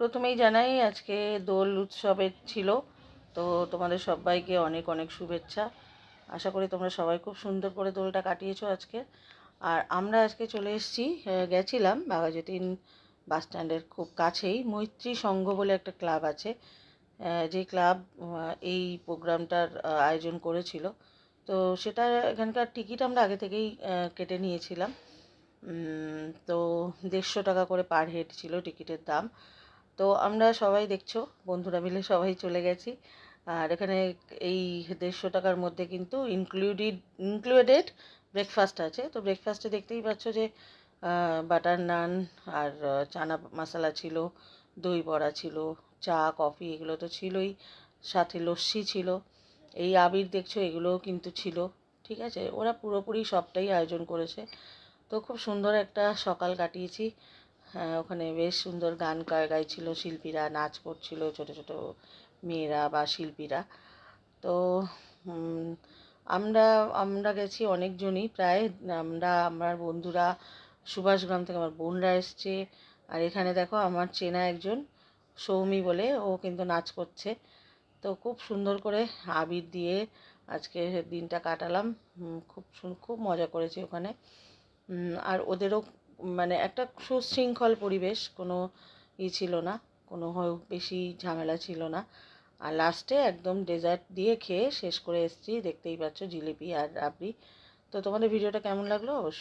প্রথমেই জানাই আজকে দোল উৎসবের ছিল, তো তোমাদের সবাইকে অনেক অনেক শুভেচ্ছা। আশা করি তোমরা সবাই খুব সুন্দর করে দোলটা কাটিয়েছো আজকে। আর আমরা আজকে চলে এসেছি, গেছিলাম বাঘাযতীন বাস স্ট্যান্ডের খুব কাছেই মৈত্রী সংঘ বলে একটা ক্লাব আছে, যে ক্লাব এই প্রোগ্রামটার আয়োজন করেছিল। তো সেটা এখানকার টিকিট আমরা আগে থেকেই কেটে নিয়েছিলাম। তো 150 টাকা করে পার হেড ছিল টিকিটের দাম। তো আমরা সবাই দেখছো বন্ধুরা মিলে সবাই চলে গেছি। আর এখানে এই 150 টাকার মধ্যে কিন্তু ইনক্লুডেড ব্রেকফাস্ট আছে। তো ব্রেকফাস্টে দেখতেই পাচ্ছ যে বাটার নান আর চানা মশলা ছিল, দই বড়া ছিল, চা কফি এগুলো তো ছিলই, সাথে লস্যি ছিল, এই আবির দেখছো এগুলোও কিন্তু ছিল। ঠিক আছে, ওরা পুরোপুরি সবটাই আয়োজন করেছে। তো খুব সুন্দর একটা সকাল কাটিয়েছি। হ্যাঁ, ওখানে বেশ সুন্দর গান গাইছিল শিল্পীরা, নাচ করছিল ছোট ছোট মেয়েরা বা শিল্পীরা। তো উম, আমরা আমরা গেছি অনেকজনই, প্রায় আমার বন্ধুরা, সুভাষগ্রাম থেকে আমার বোনরা এসছে। আর এখানে দেখো আমার চেনা একজন সৌমি বলে, ও কিন্তু নাচ করছে। তো খুব সুন্দর করে আবির দিয়ে আজকে দিনটা কাটালাম। খুব মজা করেছি ওখানে। আর ওদেরও মানে একটা সুশৃঙ্খল পরিবেশ, কোনো ছিল না, কোনো বেশি ঝামেলা ছিল না। আর লাস্টে একদম ডেজার্ট দিয়ে খেয়ে শেষ করে এসেছি, দেখতেই পাচ্ছ জিলিপি আর রাবড়ি। তো তোমাদের ভিডিওটা কেমন লাগলো অবশ্যই।